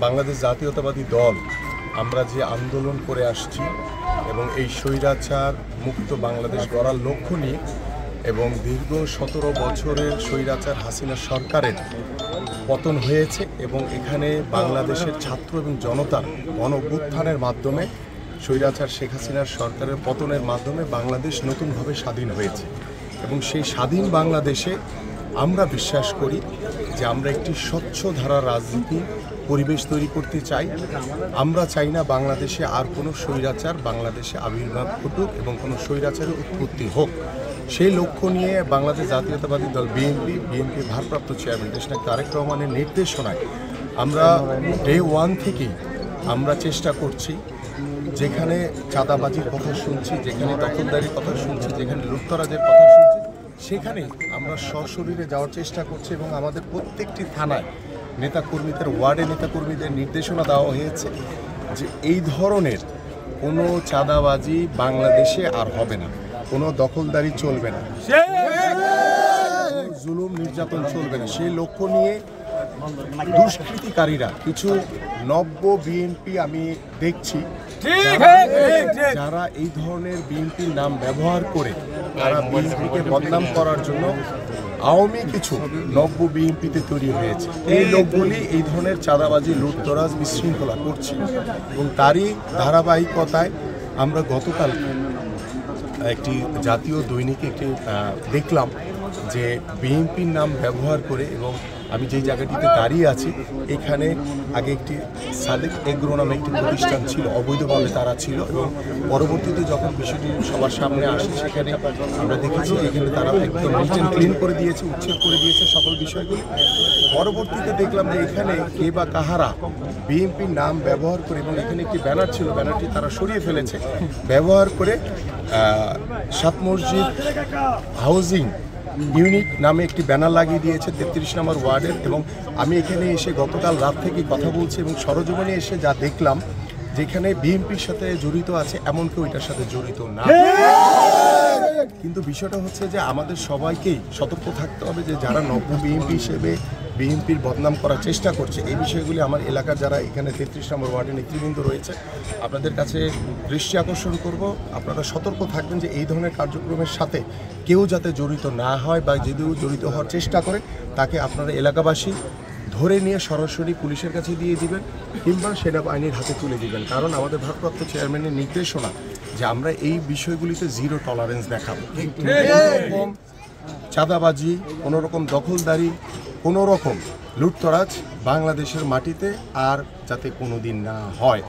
বাংলাদেশ জাতীয়তাবাদী দল আমরা যে আন্দোলন করে আসছি এবং এই স্বৈরাচার মুক্ত বাংলাদেশ গড়ার লক্ষ্য নিয়ে এবং দীর্ঘ 17 বছরের স্বৈরাচার হাসিনা সরকারের পতন হয়েছে এবং এখানে বাংলাদেশের ছাত্র এবং জনতার গণ-অভ্যুত্থানের মাধ্যমে স্বৈরাচার শেখ হাসিনার সরকারের পতনের মাধ্যমে বাংলাদেশ নতুনভাবে স্বাধীন হয়েছে এবং সেই স্বাধীন বাংলাদেশে আমরা বিশ্বাস করি যে আমরা একটি স্বচ্ছ ধারার রাজনীতি পরিবেশ তৈরি করতে চাই। আমরা চাই না বাংলাদেশে আর কোনো স্বৈরাচার বাংলাদেশে আবির্ভাব ঘটুক এবং কোনো স্বৈরাচারের উৎপত্তি হোক। সেই লক্ষ্য নিয়ে বাংলাদেশ জাতীয়তাবাদী দল বিএনপির ভারপ্রাপ্ত চেয়ারম্যান দেশনায়ক তারেক রহমানের নির্দেশনায় আমরা ডে 1 থেকেই আমরা চেষ্টা করছি, যেখানে চাঁদাবাজির কথা শুনছি, যেখানে দখলদারির কথা শুনছি, যেখানে লুটতরাজের কথা শুনছি, সেখানে আমরা সশরীরে যাওয়ার চেষ্টা করছি এবং আমাদের প্রত্যেকটি থানায় নেতাকর্মীদের ওয়ার্ডে নেতাকর্মীদের নির্দেশনা দেওয়া হয়েছে যে এই ধরনের কোনো চাঁদাবাজি বাংলাদেশে আর হবে না, কোনো দখলদারি চলবে না, জুলুম নির্যাতন চলবে না। সেই লক্ষ্য নিয়ে দুষ্কৃতিকারীরা কিছু নব্য বিএনপি আমি দেখছি যারা এই ধরনের বিএনপির নাম ব্যবহার করে তারা বিএনপিকে বদনাম করার জন্য আওয়ামী কিছু নব্য বিএনপিতে তৈরি হয়েছে। এই লোকগুলি এই ধরনের চাঁদাবাজি লুটতরাজ বিশৃঙ্খলা করছে এবং তারই ধারাবাহিকতায় আমরা গতকাল একটি জাতীয় দৈনিকে একটি দেখলাম যে বিএনপির নাম ব্যবহার করে, এবং আমি যেই জায়গাটিতে দাঁড়িয়ে আছি এখানে আগে একটি সাদেক এগ্রো নামে একটি প্রতিষ্ঠান ছিল, অবৈধভাবে তারা ছিল, এবং পরবর্তীতে যখন বিষয়টি সবার সামনে আসে সেখানে আমরা দেখেছি এখানে তারা একদম নিট ক্লিন করে দিয়েছে, উচ্ছেদ করে দিয়েছে সকল বিষয়গুলি। পরবর্তীতে দেখলাম যে এখানে কে বা কাহারা বিএনপির নাম ব্যবহার করে, এবং এখানে একটি ব্যানার ছিল, ব্যানারটি তারা সরিয়ে ফেলেছে, ব্যবহার করে 7 মসজিদ হাউজিং ইউনিট নামে একটি ব্যানার লাগিয়ে দিয়েছে 33 নম্বর ওয়ার্ডের। এবং আমি এখানে এসে গতকাল রাত থেকে কথা বলছি এবং সরজমিনে এসে যা দেখলাম যেখানে বিএনপির সাথে জড়িত আছে এমন কেউ এটার সাথে জড়িত না। কিন্তু বিষয়টা হচ্ছে যে আমাদের সবাইকেই সতর্ক থাকতে হবে যে যারা নব্য বিএনপি হিসেবে বিএনপির বদনাম করার চেষ্টা করছে, এই বিষয়গুলি আমার এলাকার যারা এখানে 33 নম্বর ওয়ার্ডের নেতৃবৃন্দ রয়েছে আপনাদের কাছে দৃষ্টি আকর্ষণ করব, আপনারা সতর্ক থাকবেন যে এই ধরনের কার্যক্রমের সাথে কেউ যাতে জড়িত না হয় বা যদি জড়িত হওয়ার চেষ্টা করে তাকে আপনারা এলাকাবাসী ধরে নিয়ে সরাসরি পুলিশের কাছে দিয়ে দিবেন কিংবা সেনাবাহিনীর হাতে তুলে দিবেন। কারণ আমাদের ভারপ্রাপ্ত চেয়ারম্যানের নির্দেশনা যে আমরা এই বিষয়গুলিতে জিরো টলারেন্স দেখাবো। কোনোরকম চাঁদাবাজি, কোনোরকম দখলদারি, কোনোরকম লুটতরাজ বাংলাদেশের মাটিতে আর যাতে কোনোদিন না হয়।